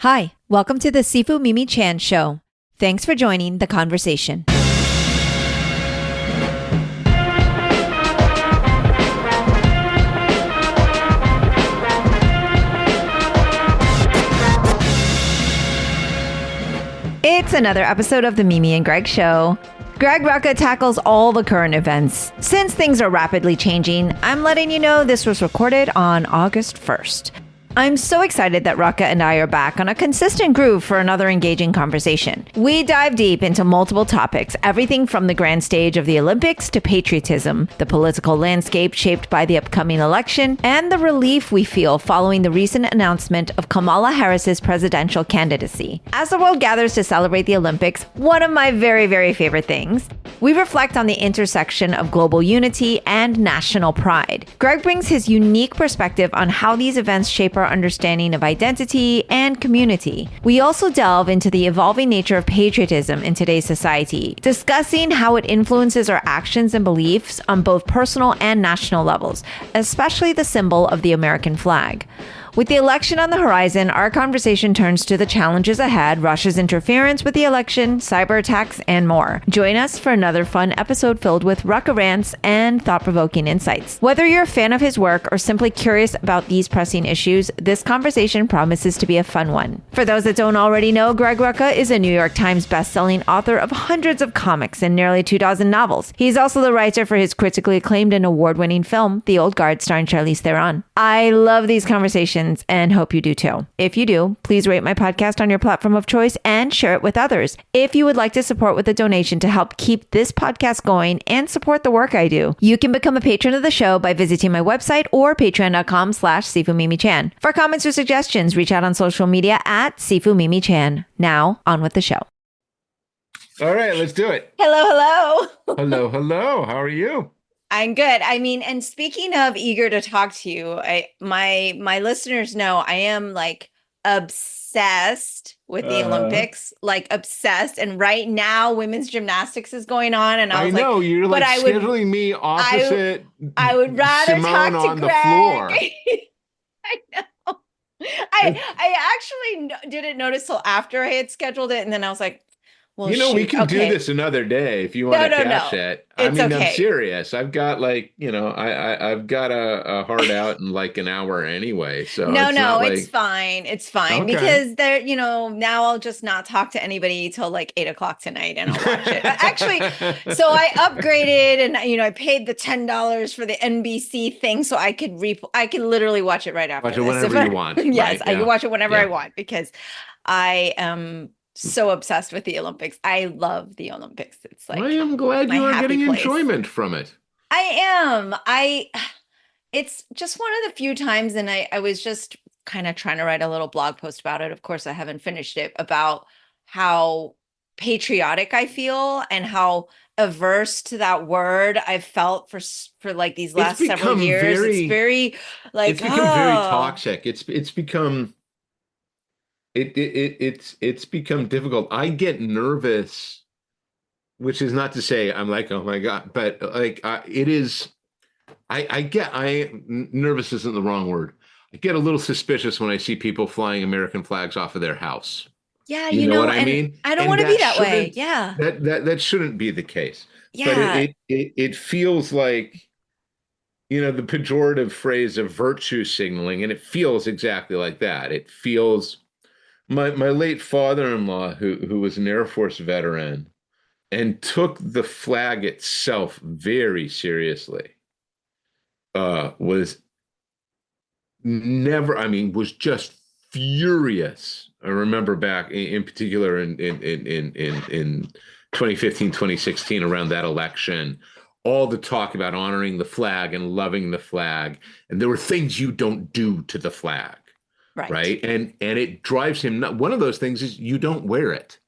Hi, welcome to the Sifu Mimi Chan Show. Thanks for joining the conversation. It's another episode of the Mimi and Greg Show. Greg Rucka tackles all the current events. Since things are rapidly changing, I'm letting you know this was recorded on August 1st. I'm so excited that Rucka and I are back on a consistent groove for another engaging conversation. We dive deep into multiple topics, everything from the grand stage of the Olympics to patriotism, the political landscape shaped by the upcoming election, and the relief we feel following the recent announcement of Kamala Harris's presidential candidacy. As the world gathers to celebrate the Olympics, one of my very, very favorite things, we reflect on the intersection of global unity and national pride. Greg brings his unique perspective on how these events shape our understanding of identity and community. We also delve into the evolving nature of patriotism in today's society, discussing how it influences our actions and beliefs on both personal and national levels, especially the symbol of the American flag. With the election on the horizon, our conversation turns to the challenges ahead, Russia's interference with the election, cyber attacks, and more. Join us for another fun episode filled with Rucka rants and thought-provoking insights. Whether you're a fan of his work or simply curious about these pressing issues, this conversation promises to be a fun one. For those that don't already know, Greg Rucka is a New York Times best-selling author of hundreds of comics and nearly 2,000 novels. He's also the writer for his critically acclaimed and award-winning film, The Old Guard, starring Charlize Theron. I love these conversations and hope you do too. If you do, please rate my podcast on your platform of choice and share it with others. If you would like to support with a donation to help keep this podcast going and support the work I do, you can become a patron of the show by visiting my website or patreon.com/SifuMimiChan. For comments or suggestions, reach out on social media at SifuMimiChan. Now, on with the show. All right, let's do it. Hello. Hello. How are you? I'm good. I mean, and speaking of eager to talk to you, my listeners know I am like obsessed with the Olympics, like obsessed. And right now, women's gymnastics is going on, and I was know like, you're like scheduling me opposite. I would rather Simone talk to on Greg. The floor. I know. I actually didn't notice till after I had scheduled it, and then I was like, well, we can do this another day if you want to catch it. It's okay. I'm serious. I've got I've got a heart out in like an hour anyway. So it's fine. It's fine because now I'll just not talk to anybody till like 8:00 tonight and I'll watch it. Actually, so I upgraded and I paid the $10 for the NBC thing so I could literally watch it right after. Watch it whenever you want. Yes, right? I can watch it whenever I want because I am so obsessed with the Olympics. I love the Olympics. It's like I am glad you are getting enjoyment from it. I am. It's just one of the few times, and I was just kind of trying to write a little blog post about it. Of course, I haven't finished it, about how patriotic I feel and how averse to that word I've felt for like these last several years. It's very like it's become very toxic. It's become. It's become difficult. I get nervous, which is not to say I'm like, oh my God, but like it is. Nervous isn't the wrong word. I get a little suspicious when I see people flying American flags off of their house. Yeah, you know what I mean. I don't want to be that way. Yeah, that shouldn't be the case. Yeah, but it feels like the pejorative phrase of virtue signaling, and it feels exactly like that. It feels. My late father-in-law, who was an Air Force veteran and took the flag itself very seriously, was just furious. I remember back in particular in 2015, 2016, around that election, all the talk about honoring the flag and loving the flag. And there were things you don't do to the flag. Right. And it drives him nuts. One of those things is you don't wear it.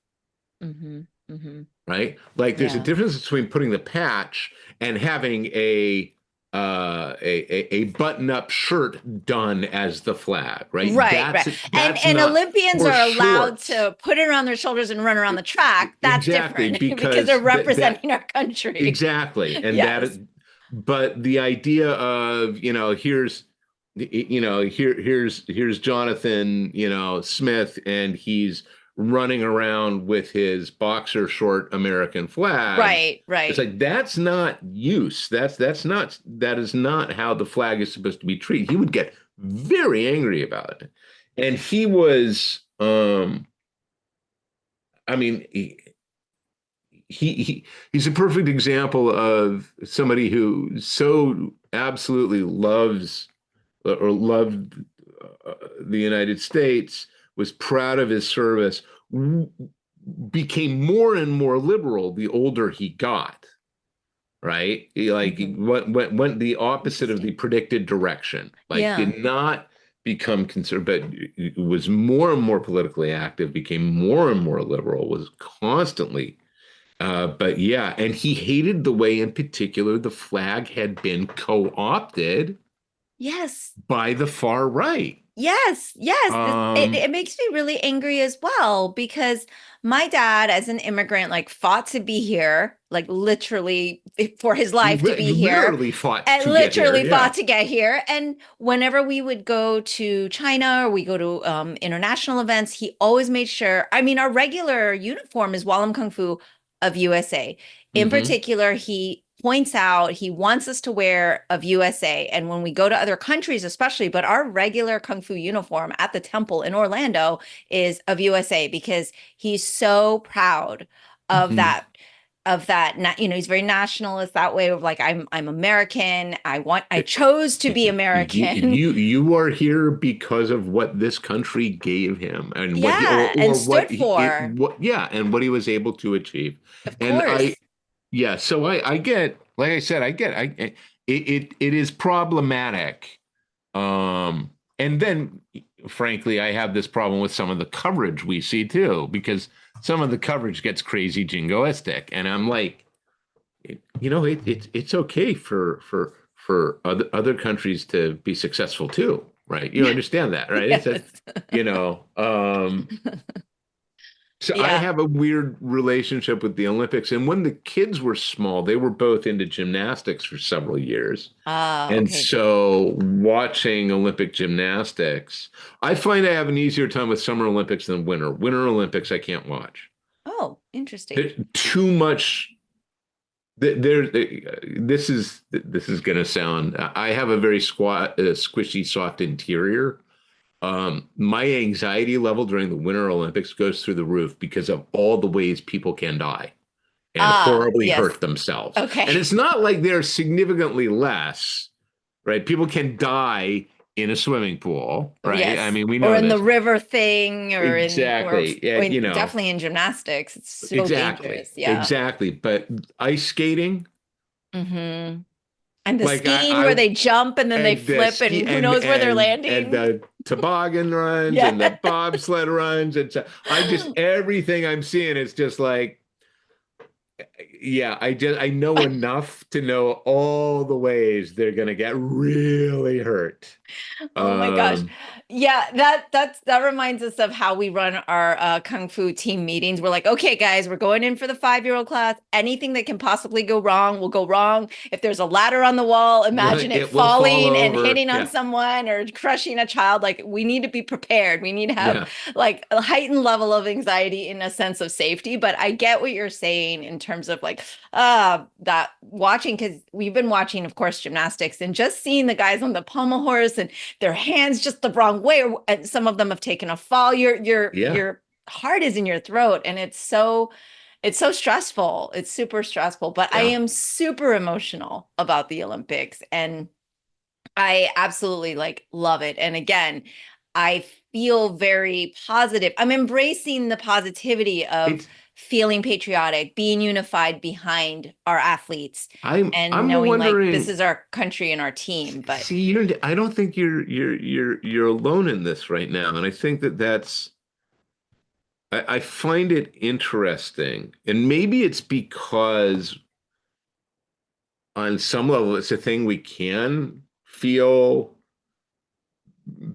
Mm-hmm. Mm-hmm. Right. Like there's a difference between putting the patch and having a button-up shirt done as the flag. Right. Right. And Olympians are allowed to put it around their shoulders and run around the track. That's different because they're representing our country. Exactly. And but the idea of, here's here's Jonathan, Smith, and he's running around with his boxer short American flag. Right, It's right. like that's not use. That is not how the flag is supposed to be treated. He would get very angry about it. And he was I mean he's a perfect example of somebody who so absolutely loves or loved the United States, was proud of his service, became more and more liberal the older he got, right? He like Hmm. went the opposite of the Interesting. predicted direction, like Yeah. did not become conservative, but was more and more politically active, became more and more liberal, was constantly but yeah, and he hated the way, in particular, the flag had been co-opted Yes. by the far right. Yes, yes. It Um, makes me really angry as well because my dad, as an immigrant, like fought to be here, like literally for his life to be here, literally fought and to get here. literally Yeah. fought to get here. And whenever we would go to China or we go to international events, he always made sure. I mean, our regular uniform is Walam Kung Fu of USA. In Hmm. particular, he points out he wants us to wear of USA. And when we go to other countries, especially, but our regular Kung Fu uniform at the temple in Orlando is of USA because he's so proud of Hmm. that he's very nationalist that way of like I'm American. I chose to be American. You are here because of what this country gave him and what he Yeah, and or stood for. what yeah, and what he was able to achieve. Of And course. yeah, so I get, like I said, it is problematic. And then, frankly, I have this problem with some of the coverage we see too, because some of the coverage gets crazy jingoistic, and I'm like, it's okay for other countries to be successful too, right? You understand that, right? It's a, Yes. you know, so I Yeah. have a weird relationship with the Olympics. And when the kids were small, they were both into gymnastics for several years. Ah, And okay. so watching Olympic gymnastics, I find I have an easier time with Summer Olympics than Winter. Winter Olympics, I can't watch. Oh, interesting. There's too much. There, this is going to sound. I have a very squishy, soft interior. My anxiety level during the Winter Olympics goes through the roof because of all the ways people can die and Ah, horribly yes. hurt themselves. And Okay. it's not like they're significantly less, right? People can die in a swimming pool, right? I Yes. mean, we Or know in the this. river thing Exactly. or And, definitely in gymnastics. It's so exactly. dangerous. Yeah. Exactly. But ice skating, Hmm. And the like skiing where they jump and then they and the flip ski and who knows where they're and landing. the toboggan runs Yeah. and the bobsled runs and so I just everything I'm seeing is just like yeah, I know enough to know all the ways they're gonna get really hurt. Oh my gosh. Um, Yeah, that reminds us of how we run our kung fu team meetings. We're like, okay, guys, we're going in for the 5-year-old class. Anything that can possibly go wrong will go wrong. If there's a ladder on the wall, imagine it it will fall falling and over. hitting on Yeah, someone or crushing a child. Like we need to be prepared. We need to have yeah, like a heightened level of anxiety in a sense of safety. But I get what you're saying in terms of like that watching because we've been watching, of course, gymnastics and just seeing the guys on the pommel horse and their hands just the wrong way, or and some of them have taken a fall. yeah, Your heart is in your throat, and it's so stressful. It's super stressful. But I yeah. am super emotional about the Olympics, and I absolutely like love it. And again, I feel very positive. I'm embracing the positivity of It's feeling patriotic, being unified behind our athletes and I'm knowing like this wondering. is our country and our team. But See, I don't think you're alone in this right now, and I think that's. I find it interesting, and maybe it's because on some level it's a thing we can feel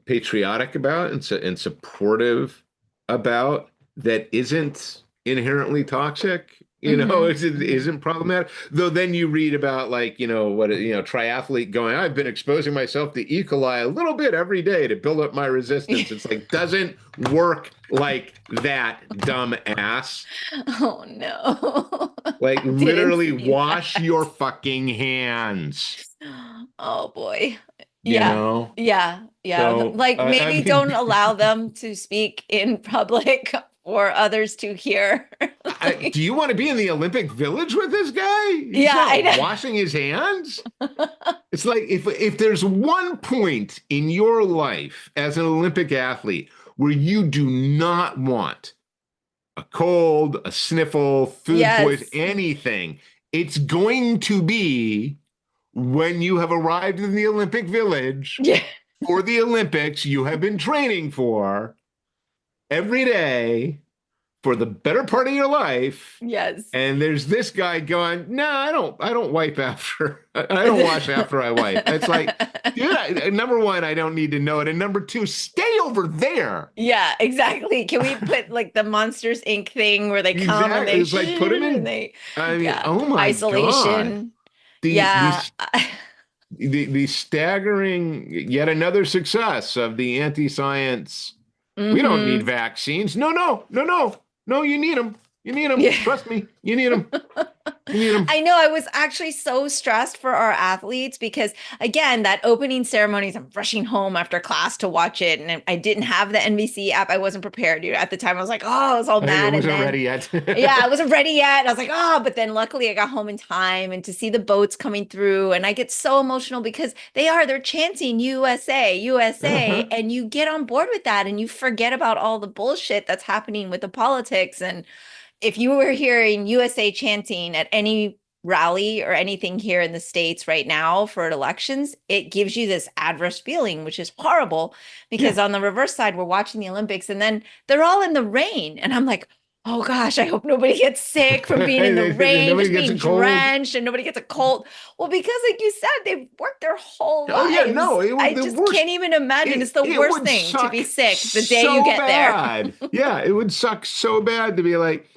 patriotic about and supportive about that isn't inherently toxic. it isn't problematic. Though then you read about like, triathlete going, I've been exposing myself to E. coli a little bit every day to build up my resistance. It's like, doesn't work like that, dumb ass. Oh no. Like Didn't literally see wash that. your fucking hands, Oh boy. you Yeah. know? Yeah. Yeah. So, Like I maybe mean, don't allow them to speak in public for others to hear. do Like, you want to be in the Olympic Village with this guy? He's yeah, I not washing his hands. know. It's like if there's one point in your life as an Olympic athlete where you do not want a cold, a sniffle, food poison, Yes. anything, it's going to be when you have arrived in the Olympic Village Yeah. for the Olympics you have been training for every day for the better part of your life. Yes. And there's this guy going, no, I don't wipe after, I don't wash after I wipe. It's like, dude, number one, I don't need to know it. And number two, stay over there. Yeah, exactly. Can we put like the Monsters Inc. thing where they come and Exactly. they It's like put him and in. they, I mean, yeah, oh my God. isolation. The Yeah. the the staggering yet another success of the anti-science. We don't need Mm-hmm. vaccines. No, no, no, no, no. You need them. You need them. Yeah. Trust me. You need them. You need them. I know I was actually so stressed for our athletes because again, that opening ceremonies, I'm rushing home after class to watch it. And I didn't have the NBC app. I wasn't prepared. At the time, I was like, oh, I was all I mad. And wasn't then, ready yet. yeah, I wasn't ready yet. I was like, oh, but then luckily I got home in time and to see the boats coming through. And I get so emotional because they're chanting USA, USA. Uh-huh. And you get on board with that and you forget about all the bullshit that's happening with the politics. And if you were hearing USA chanting at any rally or anything here in the States right now for elections, it gives you this adverse feeling, which is horrible because Yeah. on the reverse side, we're watching the Olympics and then they're all in the rain. And I'm like, oh gosh, I hope nobody gets sick from being in the rain, Nobody just gets being a cold. drenched, and nobody gets a cold. Well, because like you said, they've worked their whole Oh yeah, lives. no, it I would the just worst. can't even imagine. It's the It worst would thing to be suck sick the day you so get there. bad. Yeah, it would suck so bad to be like,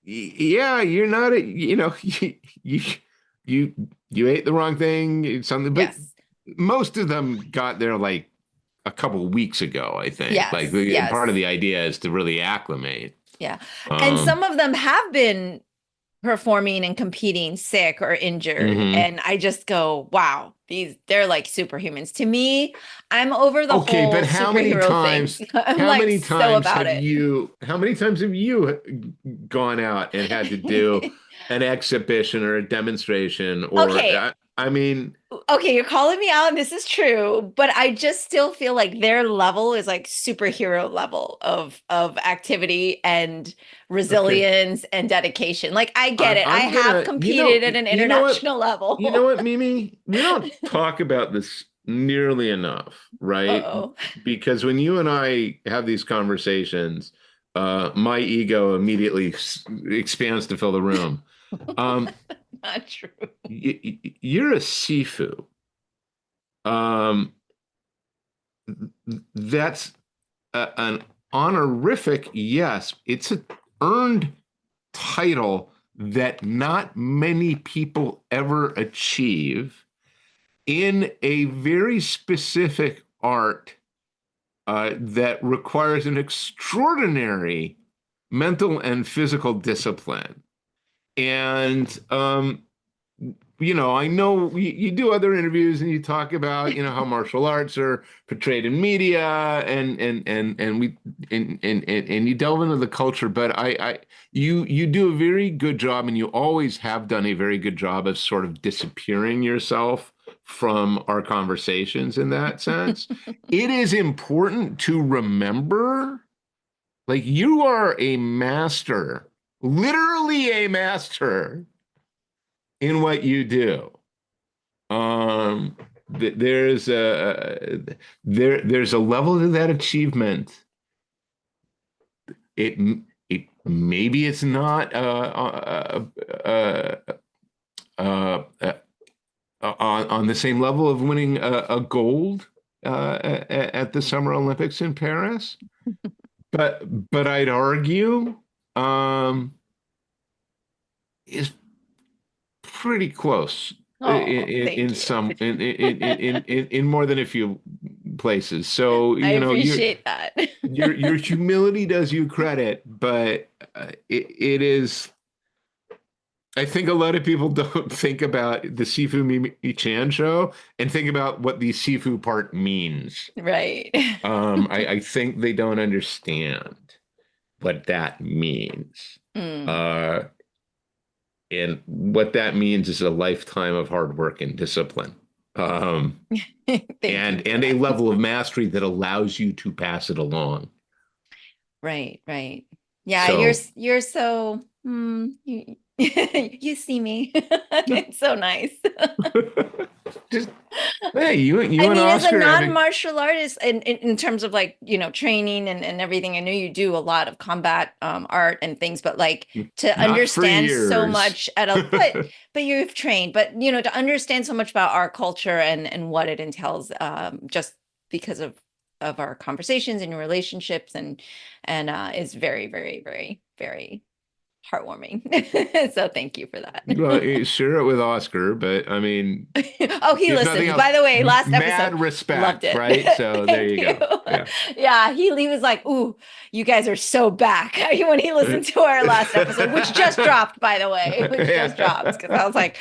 yeah, you're not a, you you you ate the wrong thing, something, but Yes. most of them got there like a couple weeks ago, I think. Like Yes. part of Yes. the idea is to really acclimate. Yeah. And Um, some of them have been performing and competing sick or injured. mhm. And I just go, wow, they're like superhumans. To me, I'm over the Okay, but whole superhero things. I'm like so about it. how many times have you gone out and had to do an exhibition or a demonstration or Okay. I mean, Okay, you're calling me out, and this is true, but I just still feel like their level is like superhero level of activity and okay, resilience and dedication. Like I get it. I I'm have gonna, competed at an international you know level. what, Mimi? We don't talk about this nearly enough, right? Uh-oh. Because when you and I have these conversations, my ego immediately expands to fill the room. Um, Not true. you're a Sifu. Um, that's an honorific, yes. It's an earned title that not many people ever achieve in a very specific art that requires an extraordinary mental and physical discipline. And I know you do other interviews and you talk about, how martial arts are portrayed in media and you delve into the culture, but you do a very good job and you always have done a very good job of sort of disappearing yourself from our conversations in that sense. It is important to remember, like you are a master, literally a master in what you do. There's there's a level to that achievement. It it maybe it's not on the same level of winning a gold at the Summer Olympics in Paris, but I'd argue. Um, is pretty close Oh, thank you. in more than a few places. So, I you know, appreciate that. your humility does you credit, but it is. I think a lot of people don't think about the Sifu Mimi Chan show and think about what the Sifu part means. Right. I think they don't understand what that means. Mm. Uh, and what that means is a lifetime of hard work and discipline. Um, Thank you for and a that. level of mastery that allows you to pass it along. Right, right. Yeah, So you're so you see me. It's so nice. just hey, you I and mean, as a Oscar have a non-martial artist, in terms of like, training and everything, I know you do a lot of combat art and things, but like to not for understand so years. much but you've trained, but to understand so much about our culture and what it entails, just because of our conversations and your relationships and is very, very, very, very heartwarming. So thank you for that. Well, share it with Oscar, but I mean, Oh, he if nothing listens. else, By the way, last episode, mad loved respect, it. right? So there Thank you you. go. Yeah. Yeah, he was like, "Ooh, you guys are so back." When he listened to our last episode, which just dropped, by the way, which just dropped, because I was like,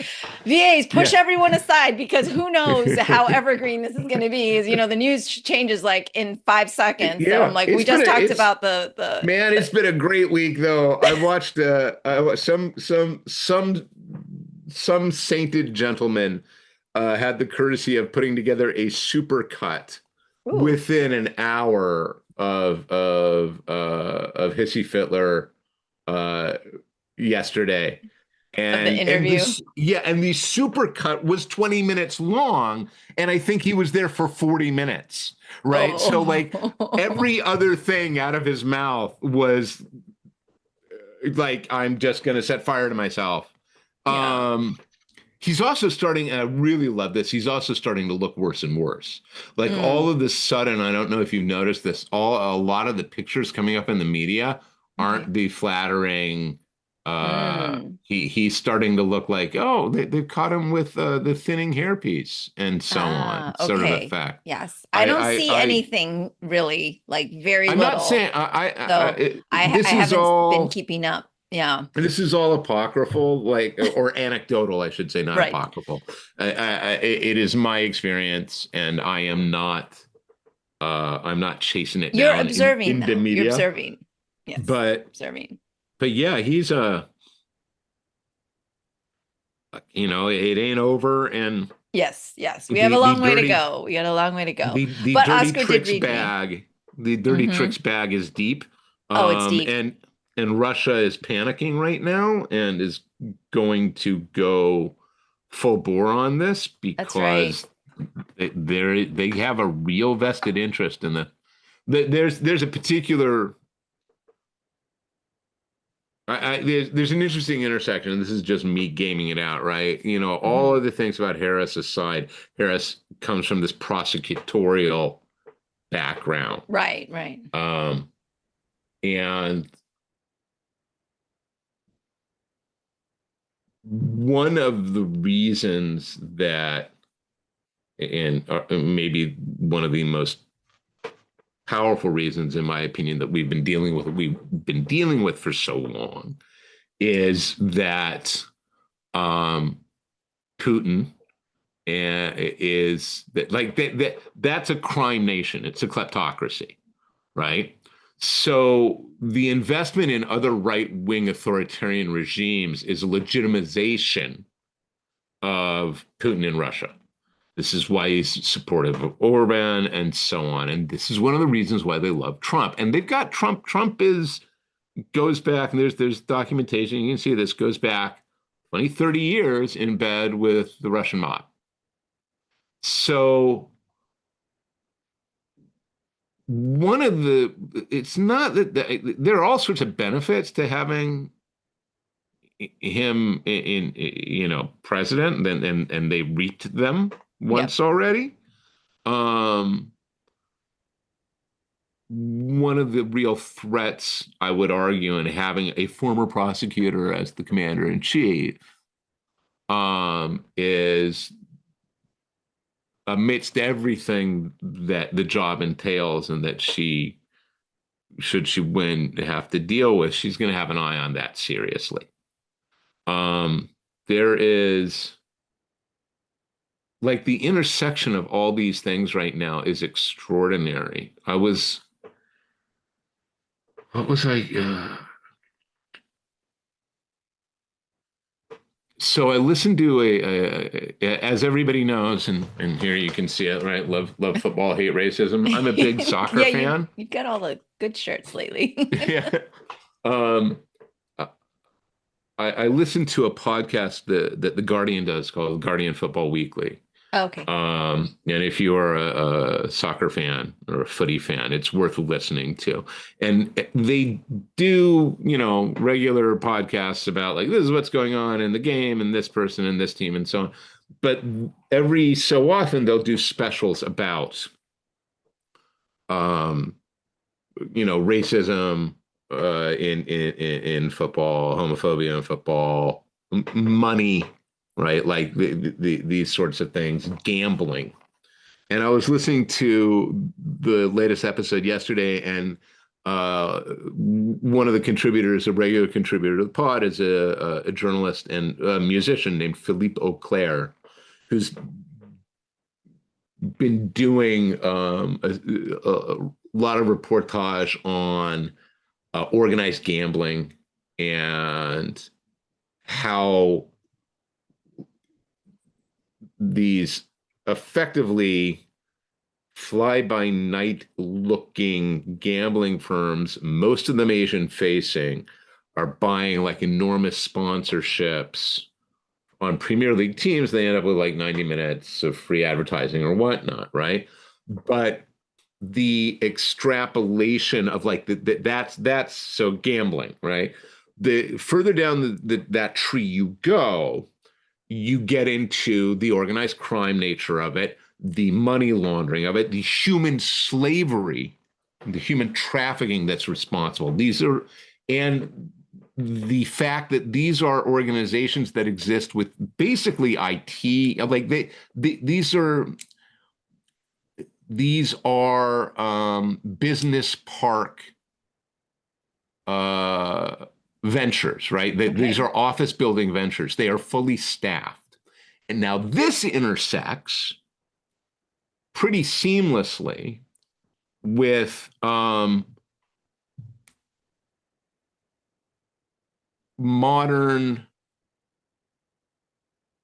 "VAs, push Yeah. everyone aside because who knows how evergreen this is going to be." Is the news changes like in 5 seconds. So I'm Yeah. like, we just talked about Man, it's been a great week though. I've watched some sainted gentleman had the courtesy of putting together a super cut ooh, within an hour of Hissy Fitler uh, yesterday. of the And interview. this yeah, and the super cut was 20 minutes long, and I think he was there for 40 minutes, right? So like Oh, every other thing out of his mouth was like, I'm just gonna set fire to myself. yeah. Um, he's also starting, and I really love this, he's also starting to look worse and worse. Like all Mm. of this sudden, I don't know if you've noticed this, a lot of the pictures coming up in the media Okay. aren't the flattering. Mm. He's starting to look like, oh, they've caught him with the thinning hairpiece and so on, Ah, sort of okay. effect. Yes. I I don't I see I anything really, like very I'm not little. saying So I haven't been keeping up. Yeah. this is all apocryphal, like, or anecdotal, I should say, not Right. apocryphal. It is my experience, and I'm not chasing it You're down observing in the though. You're media. observing. Yes. But Observing. yeah, he's it ain't over, and Yes. Yes. We have the a the long way to dirty go. We got a long way to go. the But dirty Oscar did tricks read me. bag, the dirty Hmm. tricks bag is deep. Oh, it's deep. And Russia is panicking right now and is going to go full bore on this That's right. because they have a real vested interest in there's a particular there's an interesting intersection, and this is just me gaming it out, right? All Hmm. of the things about Harris aside, Harris comes from this prosecutorial background. Right. Right. Um, and one of the reasons that, and maybe one of the most powerful reasons, in my opinion, that we've been dealing with for so long, is that Putin is that like that's a crime nation. It's a kleptocracy, right? So the investment in other right-wing authoritarian regimes is a legitimization of Putin in Russia. This is why he's supportive of Orban and so on. And this is one of the reasons why they love Trump. And they've got Trump. Trump goes back, and there's documentation. You can see this goes back 20, 30 years in bed with the Russian mob. So it's not that there are all sorts of benefits to having him president, and they reaped them Yep. once already. Um, one of the real threats, I would argue, in having a former prosecutor as the commander in chief, is amidst everything that the job entails and that she, should she win, have to deal with, she's going to have an eye on that seriously. There is, like, the intersection of all these things right now is extraordinary. What was I? So I listened to as everybody knows, and here you can see it, right? Love football, hate racism. I'm a big soccer Yeah, fan. you've got all the good shirts lately. Yeah. Um, I listened to a podcast that the Guardian does called Guardian Football Weekly. Okay. And if you are a soccer fan or a footy fan, it's worth listening to. And they do, regular podcasts about, like, this is what's going on in the game and this person and this team and so on. But every so often they'll do specials about, racism in football, homophobia in football, money, right? Like these sorts of things, gambling. And I was listening to the latest episode yesterday, and one of the contributors, a regular contributor to the pod, is a journalist and a musician named Philippe Auclair, who's been doing a lot of reportage on organized gambling and how these effectively fly-by-night looking gambling firms, most of them Asian facing, are buying like enormous sponsorships on Premier League teams. They end up with like 90 minutes of free advertising or whatnot, right? But the extrapolation of like that's so gambling, right? The further down that tree you go, you get into the organized crime nature of it, the money laundering of it, the human slavery, the human trafficking that's responsible. And the fact that these are organizations that exist with basically IT, like these are business park ventures, right? Okay. These are office building ventures. They are fully staffed. And now this intersects pretty seamlessly with modern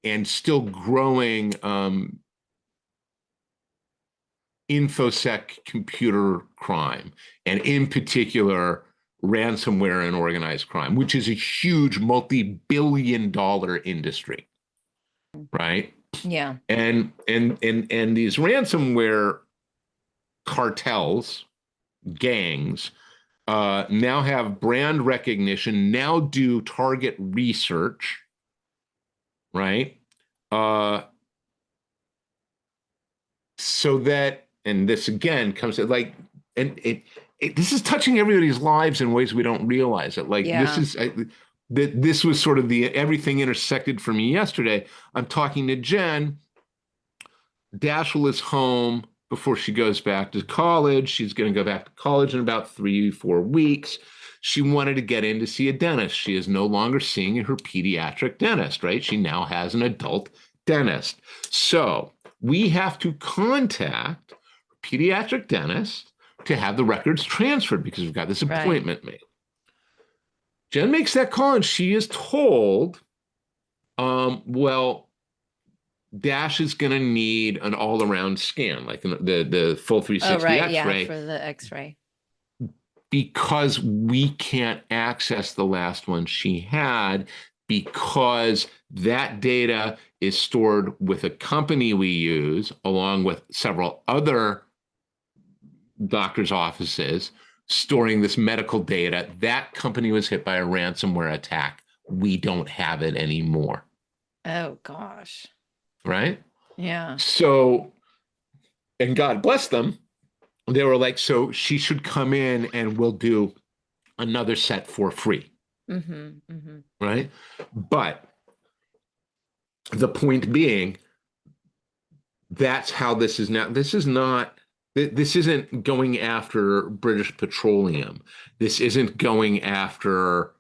and still growing infosec computer crime, and in particular ransomware and organized crime, which is a huge multi-billion-dollar industry, right? Yeah. And these ransomware cartels, gangs, now have brand recognition, now do target research, right? So that, and this again comes to like, and this is touching everybody's lives in ways we don't realize it. Like, yeah. This was sort of everything intersected for me yesterday. I'm talking to Jen. Dashel is home before she goes back to college. She's going to go back to college in about 3-4 weeks. She wanted to get in to see a dentist. She is no longer seeing her pediatric dentist, right? She now has an adult dentist. So we have to contact a pediatric dentist to have the records transferred because we've got this appointment made. Jen makes that call and she is told, well, Dash is going to need an all-around scan, like the full 360 X-ray. Yeah, for the X-ray. Because we can't access the last one she had, because that data is stored with a company we use, along with several other doctors' offices, storing this medical data. That company was hit by a ransomware attack. We don't have it anymore. Oh, gosh. Right? Yeah. So, and God bless them, they were like, so she should come in and we'll do another set for free. Right? But the point being, that's how this is now. This isn't going after British Petroleum. This isn't going after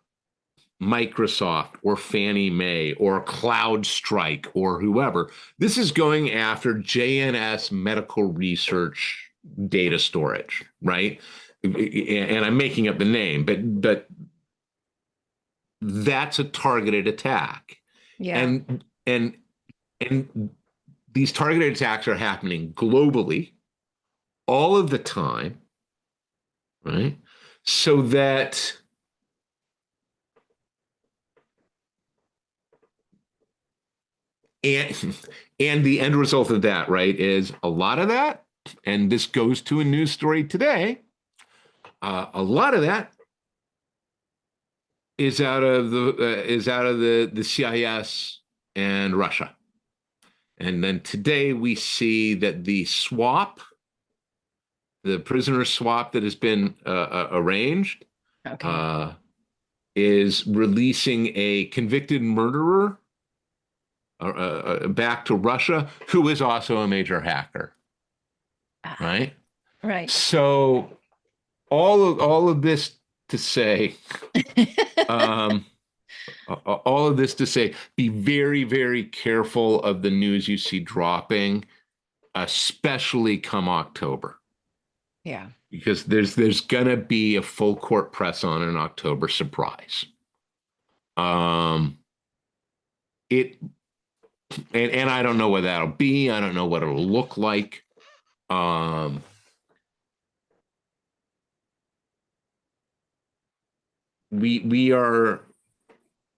Microsoft or Fannie Mae or CloudStrike or whoever. This is going after JNS Medical Research Data Storage, right? And I'm making up the name, but that's a targeted attack. Yeah. And these targeted attacks are happening globally all of the time, right? So that and the end result of that, right, is a lot of that, and this goes to a news story today. A lot of that is out of the CIS and Russia. And then today we see that the prisoner swap that has been arranged, is releasing a convicted murderer back to Russia, who is also a major hacker. Right? Right. So all of this to say, all of this to say, be very, very careful of the news you see dropping, especially come October. Yeah. Because there's gonna be a full court press on an October surprise. And I don't know what that'll be. I don't know what it'll look like. We are,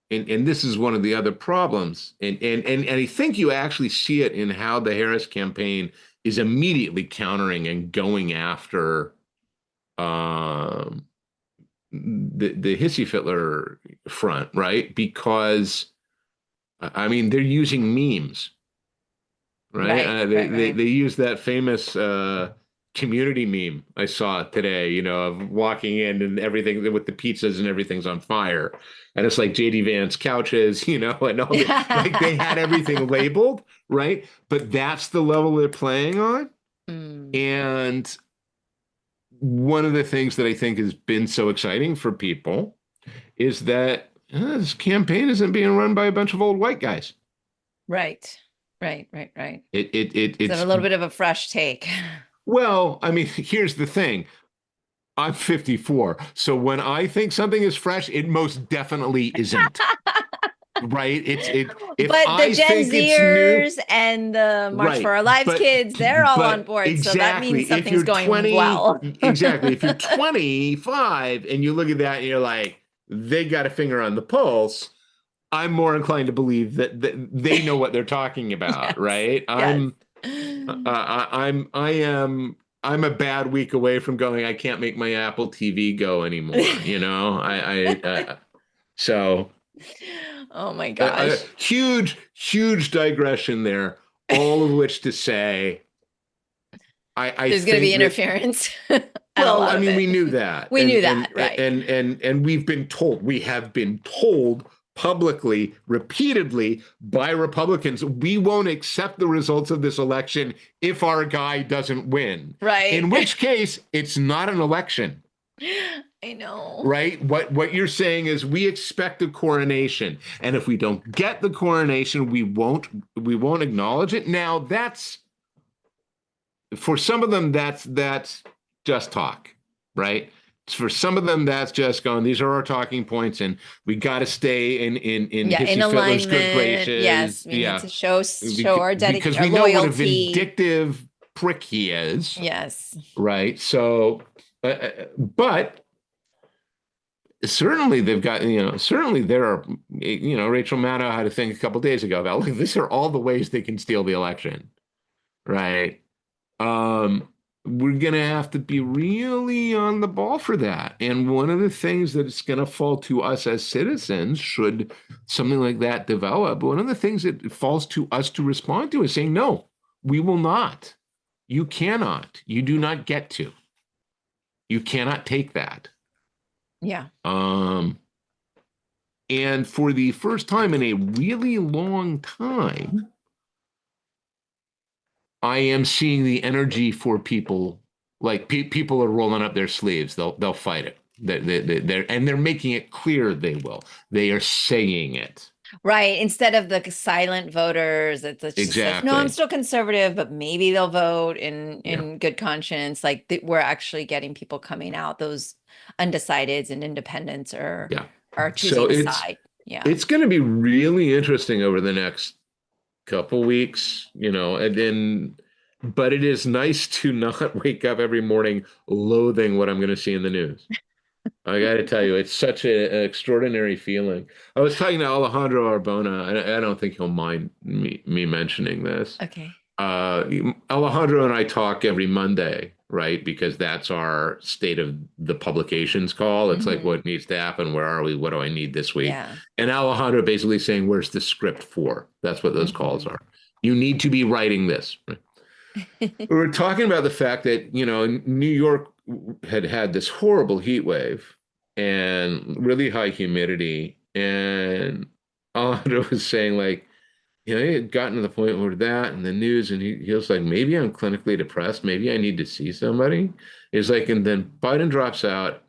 and this is one of the other problems, and I think you actually see it in how the Harris campaign is immediately countering and going after the Hissy-Fitler front, right? Because I mean, they're using memes, right? They use that famous community meme I saw today, of walking in and everything with the pizzas and everything's on fire. And it's like JD Vance couches, and all like they had everything labeled, right? But that's the level they're playing on. And one of the things that I think has been so exciting for people is that this campaign isn't being run by a bunch of old white guys. Right. It's a little bit of a fresh take. Well, I mean, here's the thing. I'm 54. So when I think something is fresh, it most definitely isn't. Right? If but the Gen Zers and the March for Our Lives kids, they're all on board. Exactly. So that means something's going well. Exactly. If you're 25 and you look at that and you're like, they got a finger on the pulse, I'm more inclined to believe that they know what they're talking about, yes. Right? Yes. I'm a bad week away from going, I can't make my Apple TV go anymore. So. Oh my gosh. Huge digression there. All of which to say, there's going to be interference. Well, I mean, we knew that. We knew that, right? And we have been told publicly, repeatedly by Republicans, we won't accept the results of this election if our guy doesn't win. Right. In which case, it's not an election. I know. Right? What you're saying is we expect a coronation, and if we don't get the coronation, we won't acknowledge it. Now, that's for some of them, that's just talk, right? For some of them, that's just going, these are our talking points, and we got to stay in Hissy-Fitler's good graces. Yes, we need to show our dedication, because we know what a vindictive prick he is. Yes. Right. So, but certainly they've got, certainly there are, Rachel Maddow had a thing a couple of days ago about, like, these are all the ways they can steal the election. Right. We're going to have to be really on the ball for that. And one of the things that it's going to fall to us as citizens, should something like that develop, one of the things that falls to us to respond to is saying, no, we will not. You cannot. You do not get to. You cannot take that. Yeah. And for the first time in a really long time, I am seeing the energy for people, like people are rolling up their sleeves. They'll fight it. They're making it clear they will. They are saying it. Right. Instead of the silent voters, it's just like, no, I'm Exactly. still conservative, but maybe they'll vote in good conscience. Like we're actually getting people coming out. Those undecideds and independents are Yeah. So choosing a side. Yeah. it's going to be really interesting over the next couple weeks, and then, but it is nice to not wake up every morning loathing what I'm going to see in the news. I got to tell you, it's such an extraordinary feeling. I was talking to Alejandro Arbona, and I don't think he'll mind me mentioning this. Okay. Alejandro and I talk every Monday, right? Because that's our state of the publications call. It's like what needs to happen. Where are we? What do I need this week? Yeah. And Alejandro basically saying, where's the script for? That's what those calls are. You need to be writing this. We were talking about the fact that, New York had this horrible heat wave and really high humidity. And Alejandro was saying, like, he had gotten to the point where that and the news, and he was like, maybe I'm clinically depressed. Maybe I need to see somebody. He's like, and then Biden drops out,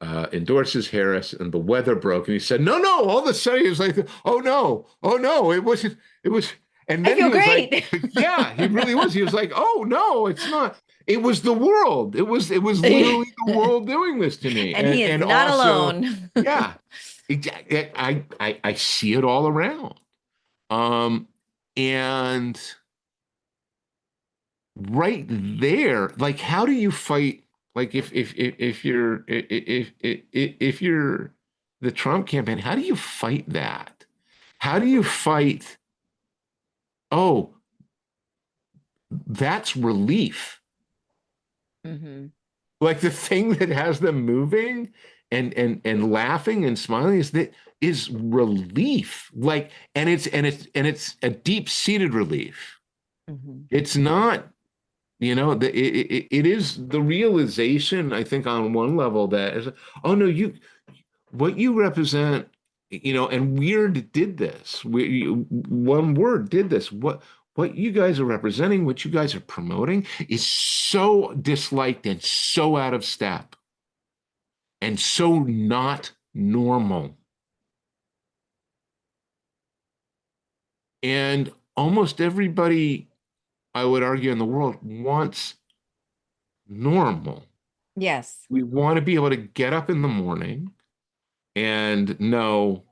endorses Harris, and the weather broke. And he said, no, no. All of a sudden, he was like, oh no, it wasn't. It was. And I then feel he was great. like, yeah, he really was. He was like, oh no, it's not. It was the world. It was literally the world doing this to me. And he is not also, alone. yeah, I see it all around. And right there, like, how do you fight? Like, if you're the Trump campaign, how do you fight that? How do you fight? Oh, that's relief. Like the thing that has them moving and laughing and smiling is relief. Like, and it's a deep-seated relief. It's not, it is the realization, I think, on one level that is, oh no, what you represent, and Weird did this. One Word did this. What you guys are representing, what you guys are promoting, is so disliked and so out of step and so not normal. And almost everybody, I would argue, in the world wants normal. Yes. We want to be able to get up in the morning and know,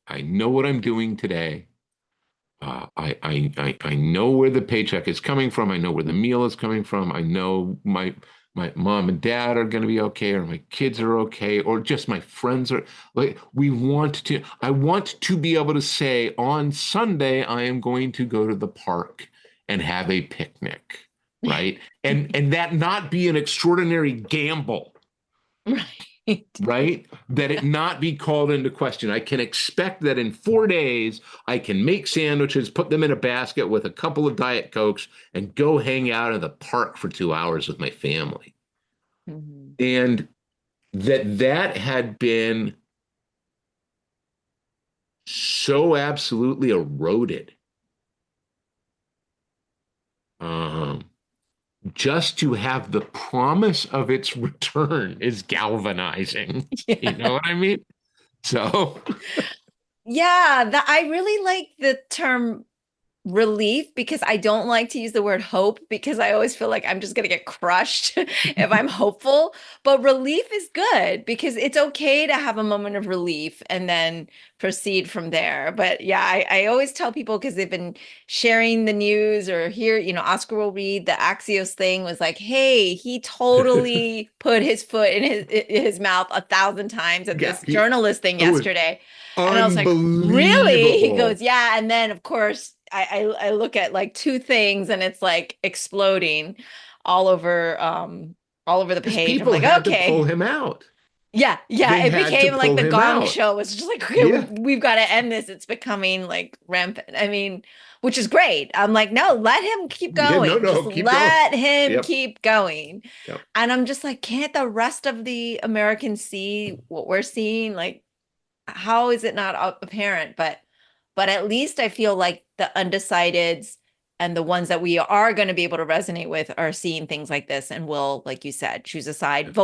I know what I'm doing today. I know where the paycheck is coming from. I know where the meal is coming from. I know my mom and dad are going to be okay, or my kids are okay, or just my friends are like, I want to be able to say on Sunday, I am going to go to the park and have a picnic, right? And that not be an extraordinary gamble. Right? That it not be called into question. I can expect that in 4 days, I can make sandwiches, put them in a basket with a couple of Diet Cokes, and go hang out in the park for 2 hours with my family. And that had been so absolutely eroded. Just to have the promise of its return is galvanizing. Yeah. You know what I mean? So, yeah, I really like the term relief, because I don't like to use the word hope, because I always feel like I'm just going to get crushed if I'm hopeful. But relief is good, because it's okay to have a moment of relief and then proceed from there. But yeah, I always tell people, because they've been sharing the news or here, Oscar will read the Axios thing was like, hey, he totally put his foot in his mouth 1,000 times at this journalist thing yesterday. And I was like, really? He goes, yeah. And then, of course, I look at like two things, and it's like exploding all over the page. People I'm like, had okay, to pull him out. Yeah. It became like the Gong Show. It's just like, okay, we've got to end this. It's becoming like rampant. I mean, which is great. I'm like, no, let him keep going. Yeah, just let him Yep. keep going. Yep. And I'm just like, can't the rest of the Americans see what we're seeing? Like, how is it not apparent? But at least I feel like the undecideds and the ones that we are going to be able to resonate with are seeing things like this and will, like you said, choose a side,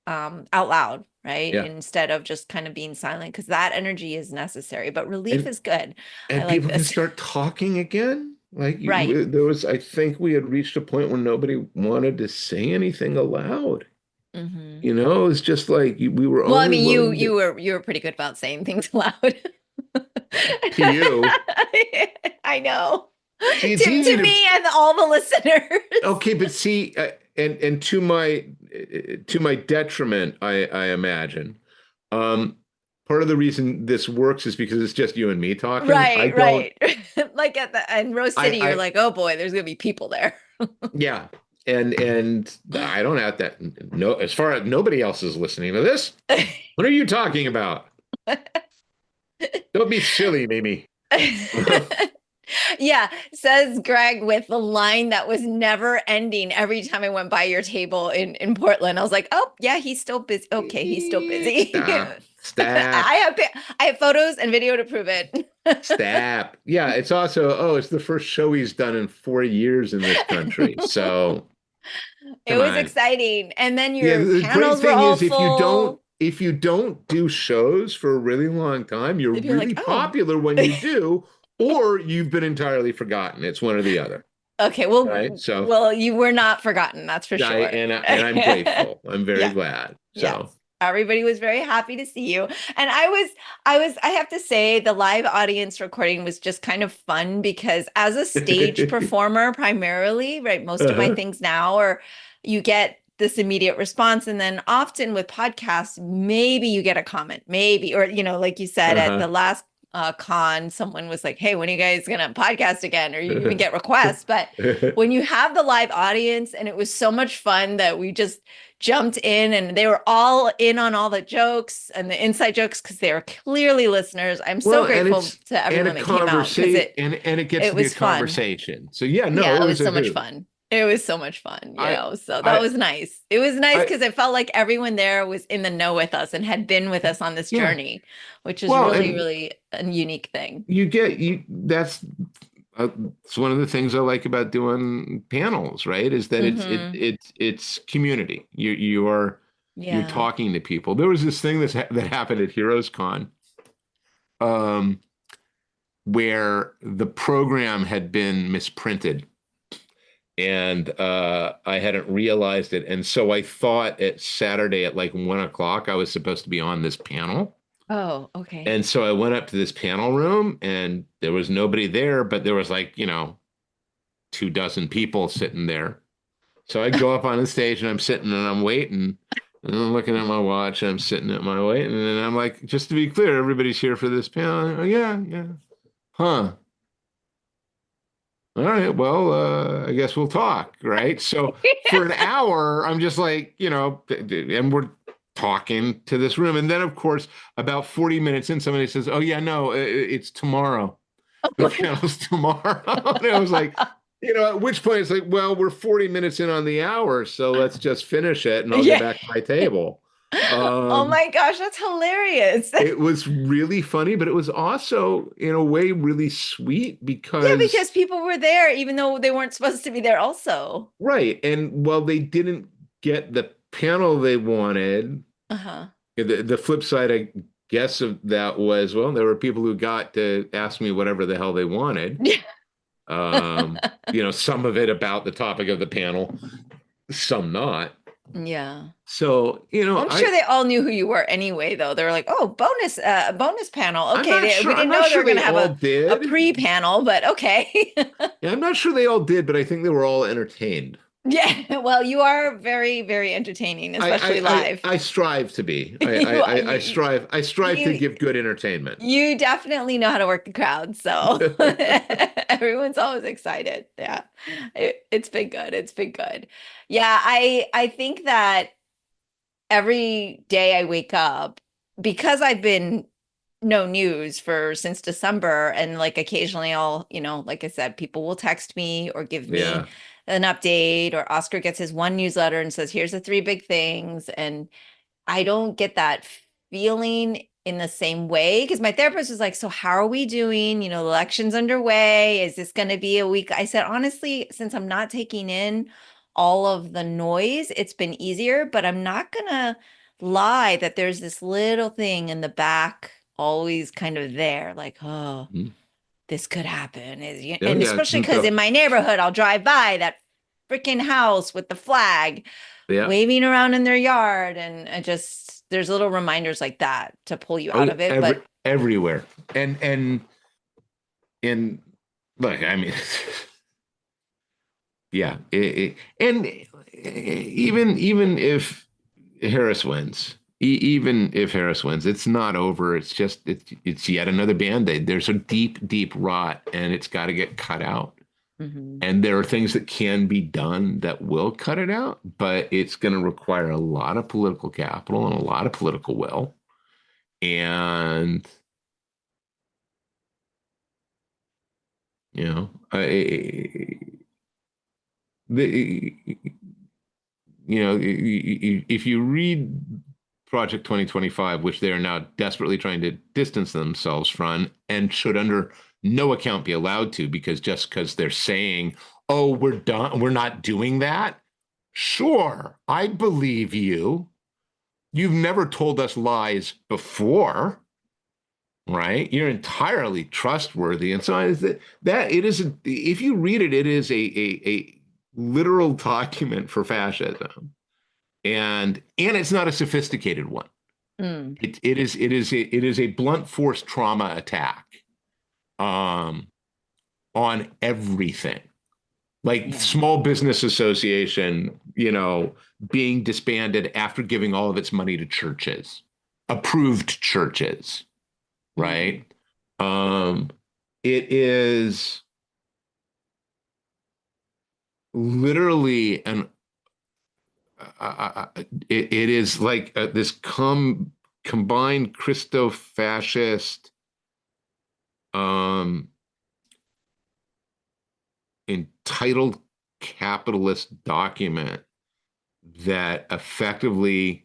out loud, right? Yeah. Instead of just kind of being silent, because that energy is necessary. But relief is good. And people can start talking again. Like right. There was, I think we had reached a point where nobody wanted to say anything aloud. Mm-hmm. You know, it was just like we were. Well, I mean, you were pretty good about saying things loud. To you. I know. See, to me and all the listeners. Okay, but see, and to my detriment, I imagine. Part of the reason this works is because it's just you and me talking. Right. Like in Rose City, you're like, oh boy, there's gonna be people there. Yeah. And I don't have that. No, as far as nobody else is listening to this. What are you talking about? Don't be silly, Mimi. Yeah, says Greg with the line that was never ending every time I went by your table in Portland. I was like, oh yeah, he's still busy. Okay, he's still busy. Stop. I have photos and video to prove it. Stop. Yeah, it's also, it's the first show he's done in 4 years in this country. So it was exciting. And then your panels were all full. If you don't do shows for a really long time, you're really popular when you do, or you've been entirely forgotten. It's one or the other. Okay, well, well, you were not forgotten, that's for sure. And I'm grateful. I'm very glad. So everybody was very happy to see you. And I have to say the live audience recording was just kind of fun because as a stage performer primarily, right, most of my things now are you get this immediate response. And then often with podcasts, maybe you get a comment, maybe, or, like you said, at the last con, someone was like, hey, when are you guys going to podcast again? Or you even get requests. But when you have the live audience, and it was so much fun that we just jumped in and they were all in on all the jokes and the inside jokes because they were clearly listeners. I'm so grateful to everyone that came out because it gets to be a conversation. So it was so much fun. It was so much fun, so that was nice. It was nice because I felt like everyone there was in the know with us and had been with us on this journey, which is really a unique thing. That's it's one of the things I like about doing panels, right? Is that it's community. You're talking to people. There was this thing that happened at Heroes Con, where the program had been misprinted. And I hadn't realized it. And so I thought at Saturday at like 1:00, I was supposed to be on this panel. Oh, okay. And so I went up to this panel room and there was nobody there, but there was like, 24 people sitting there. So I go up on the stage and I'm sitting and I'm waiting and I'm looking at my watch. And I'm sitting at my wait. And then I'm like, just to be clear, everybody's here for this panel. Oh, yeah. Huh. All right, well, I guess we'll talk, right? So for an hour, I'm just like, and we're talking to this room. And then, of course, about 40 minutes in, somebody says, oh, yeah, no, it's tomorrow. The panel's tomorrow. And I was like, at which point it's like, well, we're 40 minutes in on the hour, so let's just finish it and I'll get back to my table. Oh my gosh, that's hilarious. It was really funny, but it was also in a way really sweet because people were there even though they weren't supposed to be there also. Right. And they didn't get the panel they wanted. The flip side, I guess, of that was, there were people who got to ask me whatever the hell they wanted. Some of it about the topic of the panel, some not. Yeah. So, I'm sure they all knew who you were anyway, though. They were like, oh, bonus panel. Okay. We didn't know they were going to have a pre-panel, but okay. Yeah, I'm not sure they all did, but I think they were all entertained. Yeah. Well, you are very, very entertaining, especially live. I strive to be. I strive to give good entertainment. You definitely know how to work the crowd. So everyone's always excited. Yeah. It's been good. Yeah. I think that every day I wake up, because I've been no news since December, and like occasionally I'll, like I said, people will text me or give me an update, or Oscar gets his one newsletter and says, here's the 3 big things. And I don't get that feeling in the same way, because my therapist was like, so how are we doing? The election's underway. Is this going to be a week? I said, honestly, since I'm not taking in all of the noise, it's been easier, but I'm not going to lie that there's this little thing in the back always kind of there, like, oh, this could happen. And especially because in my neighborhood, I'll drive by that freaking house with the flag waving around in their yard. And there's little reminders like that to pull you out of it. But everywhere. And look, I mean, yeah. And even if Harris wins, it's not over. It's just, it's yet another Band-Aid. There's a deep, deep rot, and it's got to get cut out. And there are things that can be done that will cut it out, but it's going to require a lot of political capital and a lot of political will. And, if you read Project 2025, which they are now desperately trying to distance themselves from, and should under no account be allowed to, because they're saying, oh, we're done, we're not doing that. Sure, I believe you. You've never told us lies before, right? You're entirely trustworthy. And so if you read it, it is a literal document for fascism. And it's not a sophisticated one. It is a blunt force trauma attack on everything, like Small Business Association, being disbanded after giving all of its money to churches, approved churches, right? It is literally it is like this combined Christo-fascist entitled capitalist document that effectively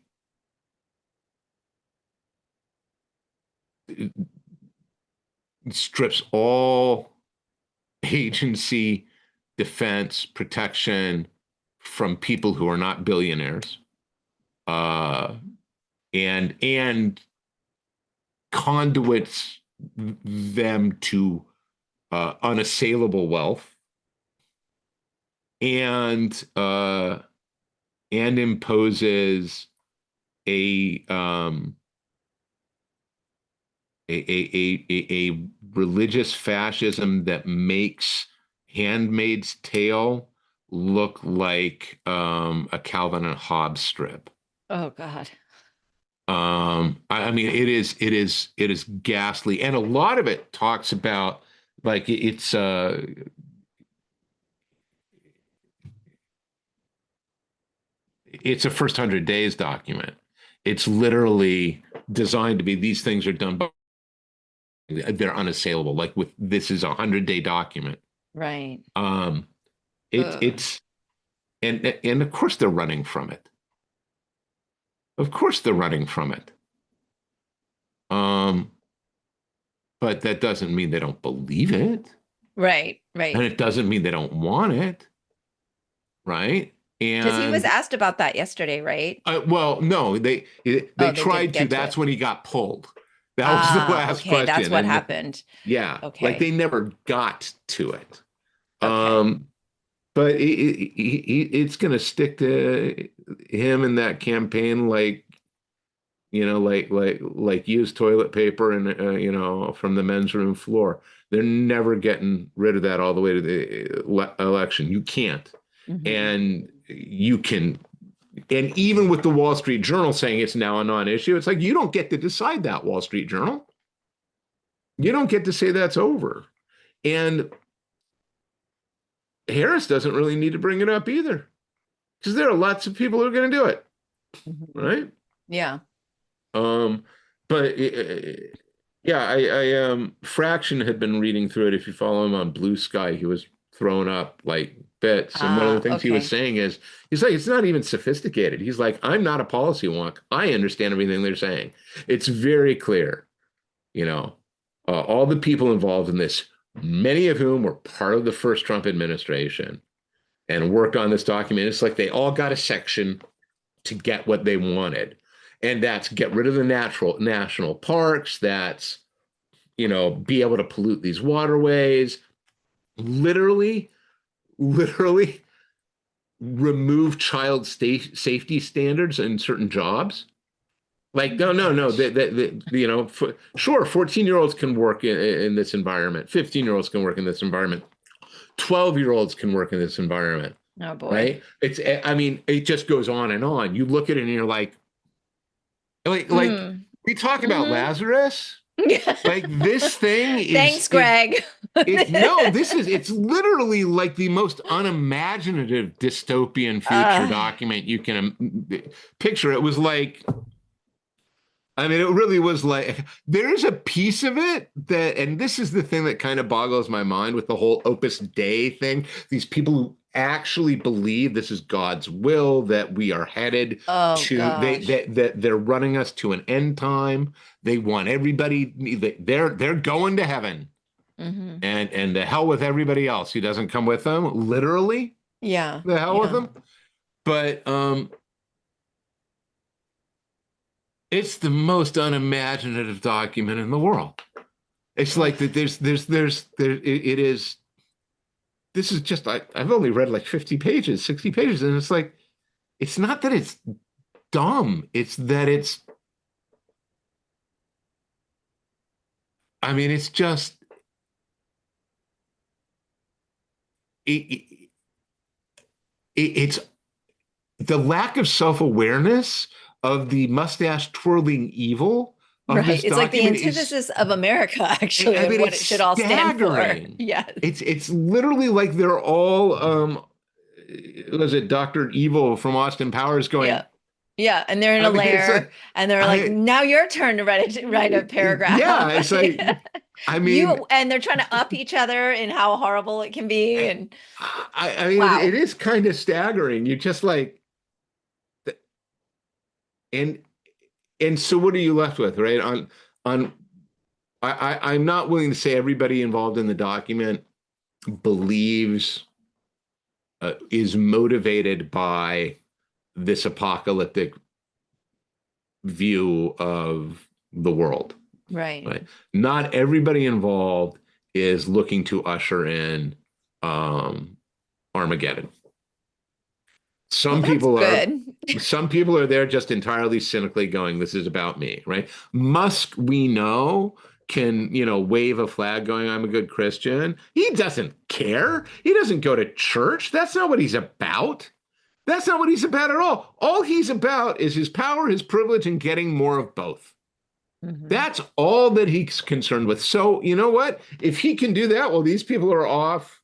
strips all agency, defense, protection from people who are not billionaires, and conduits them to unassailable wealth, and imposes a religious fascism that makes Handmaid's Tale look like a Calvin and Hobbes strip. Oh God. I mean, it is ghastly, and a lot of it talks about, like, it's a first 100 days document. It's literally designed to be, these things are done, but they're unassailable. Like, this is a 100-day document. Right. It's and of course they're running from it. Of course they're running from it. But that doesn't mean they don't believe it. Right. Right. And it doesn't mean they don't want it. Right. Because he was asked about that yesterday, right? Well, no, they tried to. That's when he got pulled. That was the last question. That's what happened. Yeah. Okay. Like, they never got to it. Okay. But it's going to stick to him in that campaign, like, like used toilet paper and from the men's room floor. They're never getting rid of that all the way to the election. You can't. And you can, and even with the Wall Street Journal saying it's now a non-issue, it's like, you don't get to decide that, Wall Street Journal. You don't get to say that's over. And Harris doesn't really need to bring it up either, because there are lots of people who are going to do it. right? Yeah. But yeah, Fraction had been reading through it. If you follow him on Blue Sky, he was throwing up like bits. And one of the things he was saying is, he's like, it's not even sophisticated. He's like, I'm not a policy wonk. I understand everything they're saying. It's very clear, all the people involved in this, many of whom were part of the first Trump administration and worked on this document. It's like they all got a section to get what they wanted. And that's get rid of the national parks. That's, be able to pollute these waterways. Literally remove child safety standards in certain jobs. Like, no. Sure, 14-year-olds can work in this environment. 15-year-olds can work in this environment. 12-year-olds can work in this environment. Oh, boy. Right? It just goes on and on. You look at it and you're like we talk about Lazarus. Like this thing is. Thanks, Greg. It's literally like the most unimaginative dystopian future document you can picture. It was like, it really was like, there's a piece of it that, and this is the thing that kind of boggles my mind with the whole Opus Dei thing. These people who actually believe this is God's will, that we are headed that they're running us to an end time. They want everybody, they're going to heaven. And the hell with everybody else who doesn't come with them, literally. Yeah. The hell with them. But it's the most unimaginative document in the world. It's like that it is. This is just, I've only read like 50 pages, 60 pages. And it's like, it's not that it's dumb. It's that it's just, it's the lack of self-awareness of the mustache twirling evil. Right. It's like the antithesis of America, actually, and what it should all stand for. Yeah. It's literally like they're all, was it Dr. Evil from Austin Powers going, yeah, and they're in a lair, and they're like, now your turn to write a paragraph. Yeah, it's like, and they're trying to up each other in how horrible it can be. And wow. It is kind of staggering. You just like, and so what are you left with, right? I'm not willing to say everybody involved in the document believes, is motivated by this apocalyptic view of the world. Right. Not everybody involved is looking to usher in Armageddon. Some people are there just entirely cynically going, this is about me, right? Musk, we know, can, wave a flag going, I'm a good Christian. He doesn't care. He doesn't go to church. That's not what he's about. That's not what he's about at all. All he's about is his power, his privilege, and getting more of both. That's all that he's concerned with. So, you know what? If he can do that, well, these people are off,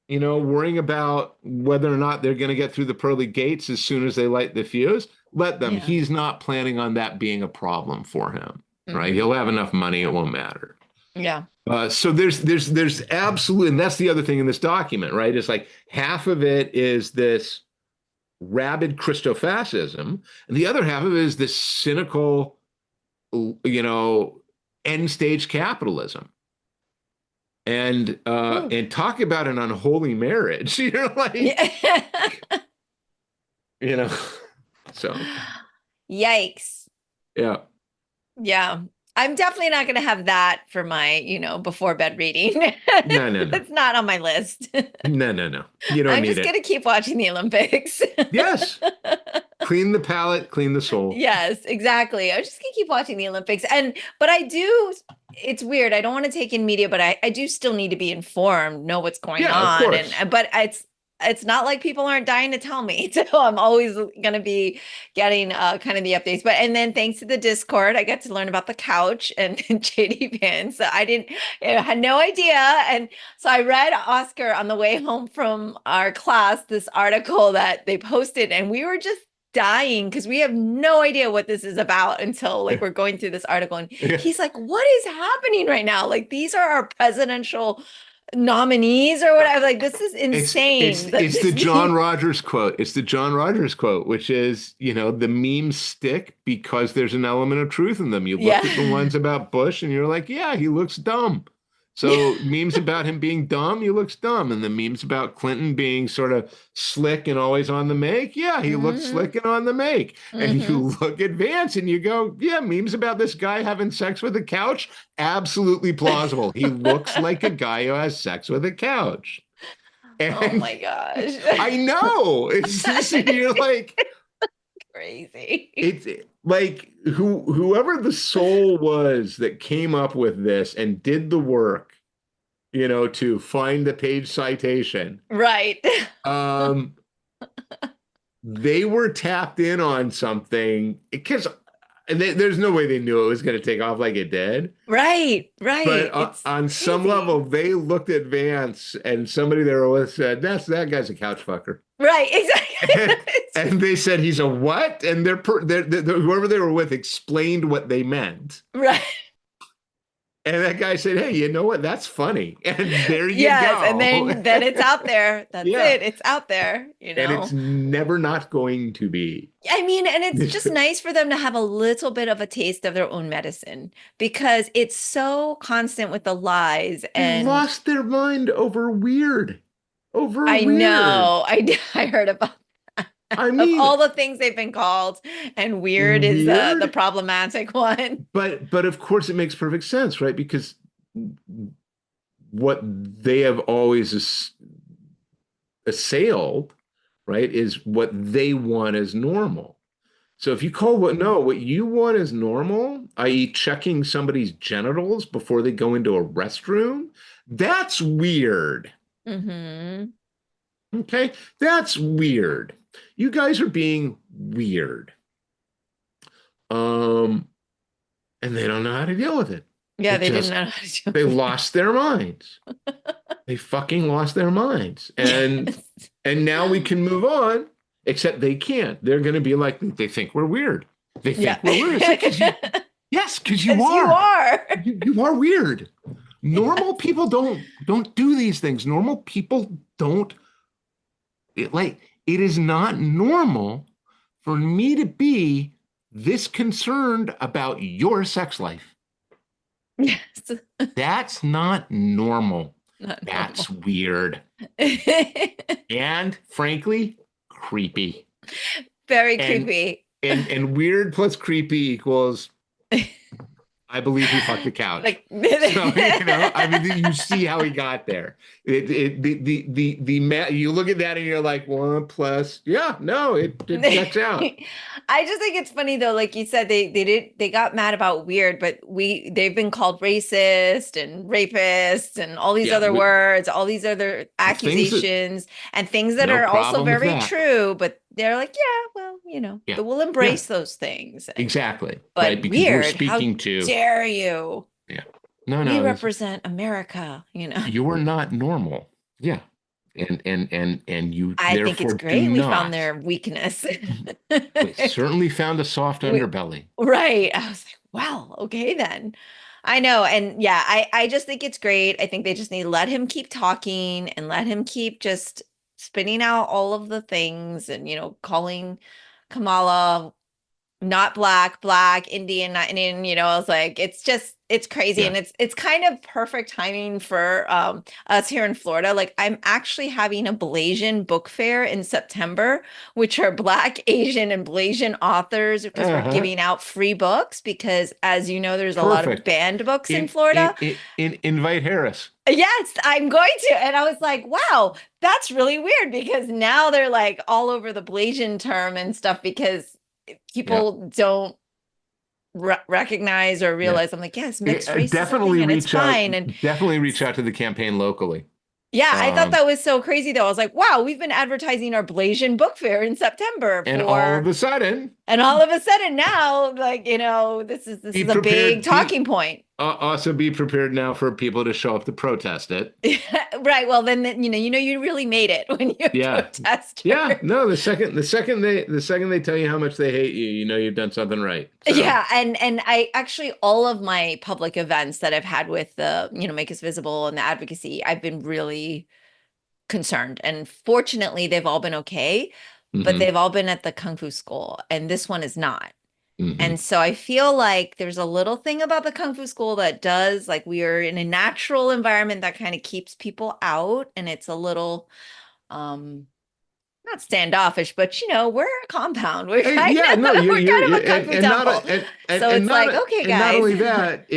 worrying about whether or not they're going to get through the pearly gates as soon as they light the fuse. Let them. Yeah. He's not planning on that being a problem for him, right? He'll have enough money, it won't matter. Yeah. So there's absolutely, and that's the other thing in this document, right? It's like half of it is this rabid Christofascism, and the other half of it is this cynical, end stage capitalism. And talk about an unholy marriage. You're like, so. Yikes. Yeah. Yeah. I'm definitely not going to have that for my, before bed reading. No. It's not on my list. No. You don't need it. I'm just going to keep watching the Olympics. Yes. Clean the palate, clean the soul. Yes, exactly. I'm just going to keep watching the Olympics. But it's weird. I don't want to take in media, but I do still need to be informed, know what's going on. Of course. But it's not like people aren't dying to tell me. So I'm always going to be getting kind of the updates. And then thanks to the Discord, I got to learn about the couch and JD Vance. I had no idea. And so I read Oscar on the way home from our class, this article that they posted, and we were just dying because we have no idea what this is about until like we're going through this article. And he's like, what is happening right now? Like, these are our presidential nominees or whatever. Like, this is insane. It's the John Rogers quote. It's the John Rogers quote, which is, the memes stick because there's an element of truth in them. You look at the ones about Bush and you're like, yeah, he looks dumb. So memes about him being dumb, he looks dumb. And the memes about Clinton being sort of slick and always on the make, yeah, he looks slick and on the make. And you look at Vance and you go, yeah, memes about this guy having sex with a couch, absolutely plausible. He looks like a guy who has sex with a couch. And oh my gosh. I know. It's just, you're like... Crazy. It's like whoever the soul was that came up with this and did the work, to find the page citation. Right. They were tapped in on something because there's no way they knew it was going to take off like it did. Right. But on some level, they looked at Vance and somebody they were with said, that guy's a couch fucker. Right, exactly. And they said he's a what? And whoever they were with explained what they meant. Right. And that guy said, hey, you know what? That's funny. And there you go. Yes, and then it's out there. That's it. It's out there, And it's never not going to be. I mean, and it's just nice for them to have a little bit of a taste of their own medicine because it's so constant with the lies. And they lost their mind over weird. I know. I heard about that. I mean, of all the things they've been called, and weird is the problematic one. But of course it makes perfect sense, right? Because what they have always assailed, right, is what they want as normal. So if you call what you want as normal, i.e. checking somebody's genitals before they go into a restroom, that's weird. Okay, that's weird. You guys are being weird. And they don't know how to deal with it. Yeah, they didn't know how to deal with it. They lost their minds. They fucking lost their minds. And now we can move on, except they can't. They're going to be like, they think we're weird. They think we're weird. Yes, because you are. You are weird. Normal people don't do these things. Normal people don't. It is not normal for me to be this concerned about your sex life. Yes. That's not normal. That's weird. And frankly, creepy. Very creepy. And weird plus creepy equals I believe he fucked the couch. You see how he got there. You look at that and you're like, 1 plus, it checks out. I just think it's funny though, like you said, they got mad about weird, but they've been called racist and rapists and all these other words, all these other accusations and things that are also very true, but they're like, we'll embrace those things. Exactly. But right, because weird. we're speaking How dare you? Yeah. No. We represent America, You are not normal. Yeah. And you I think it's great we found their weakness. We certainly found a soft underbelly. Right. I was like, wow, okay then. I know. And I just think it's great. I think they just need to let him keep talking and let him keep just spinning out all of the things and, calling Kamala not black, Indian, not Indian, I was like, it's crazy. And it's kind of perfect timing for us here in Florida. Like I'm actually having a Blasian book fair in September, which are Black, Asian, and Blasian authors because we're giving out free books because as you know, there's a lot of banned books in Florida. Invite Harris. Yes, I'm going to. And I was like, wow, that's really weird because now they're like all over the Blasian term and stuff because people don't recognize or realize. I'm like, yes, mixed race definitely and reach it's fine. And definitely reach out to the campaign locally. Yeah, I thought that was so crazy though. I was like, wow, we've been advertising our Blasian book fair in September. And all of a sudden now, like, this is a big talking point. Also be prepared now for people to show up to protest it. Right. Well, then you really made it when you protest. Yeah. No, the second they tell you how much they hate you, you've done something right. So. Yeah, and I actually all of my public events that I've had with the Make Us Visible and the advocacy, I've been really concerned, and fortunately they've all been okay, but they've all been at the Kung Fu school, and this one is not. And so I feel like there's a little thing about the Kung Fu school that does, like, we are in a natural environment that kind of keeps people out, and it's a little not standoffish, but we're a compound. We're kind of a Kung Fu temple. So it's like, okay, guys. And not only that,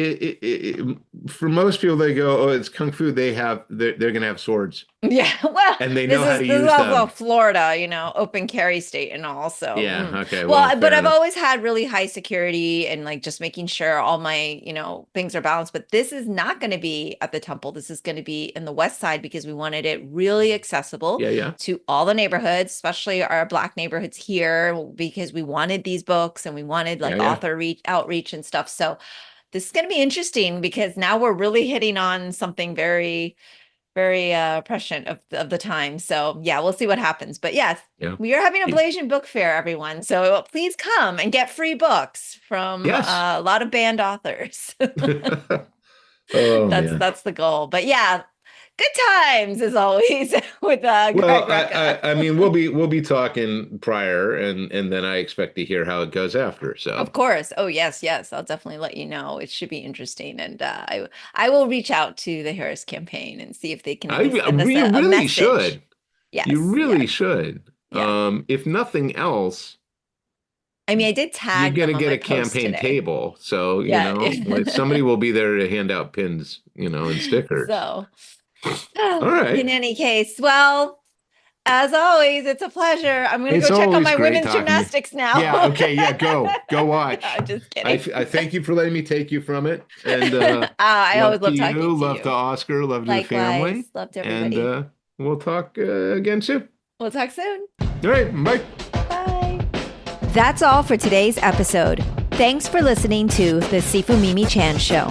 for most people, they go, "Oh, it's Kung Fu." They're going to have swords. Yeah, well, and they know how to use them. This is also Florida, open carry state and all. So okay. Well, but I've always had really high security and like just making sure all my things are balanced. But this is not going to be at the temple. This is going to be in the West Side because we wanted it really accessible to all the neighborhoods, especially our Black neighborhoods here, because we wanted these books and we wanted author outreach and stuff. So this is going to be interesting because now we're really hitting on something very, very prescient of the time. So yeah, we'll see what happens. But yes, we are having a Blasian book fair, everyone. So please come and get free books from a lot of banned authors. That's the goal. But yeah, good times as always with Greg Rucka. I mean, we'll be talking prior, and then I expect to hear how it goes after. So of course. Oh yes, I'll definitely let you know. It should be interesting, and I will reach out to the Harris campaign and see if they can. You really should. Yes, you really should. Yeah. If nothing else. I mean, I did tag. You're going to get a campaign table, so somebody will be there to hand out pins, and stickers. So. All right. In any case, well, as always, it's a pleasure. I'm going to go check on my women's gymnastics now. Yeah. Okay. Yeah. Go watch. I'm just kidding. I thank you for letting me take you from it. And I always love talking to you. Love to Oscar. Love to the family. Love to everybody. And we'll talk again soon. We'll talk soon. All right. Bye. Bye. That's all for today's episode. Thanks for listening to the Sifu Mimi Chan Show.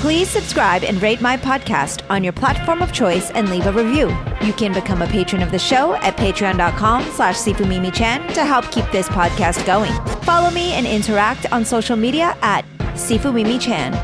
Please subscribe and rate my podcast on your platform of choice and leave a review. You can become a patron of the show at patreon.com/SifuMimiChan to help keep this podcast going. Follow me and interact on social media at Sifu Mimi Chan.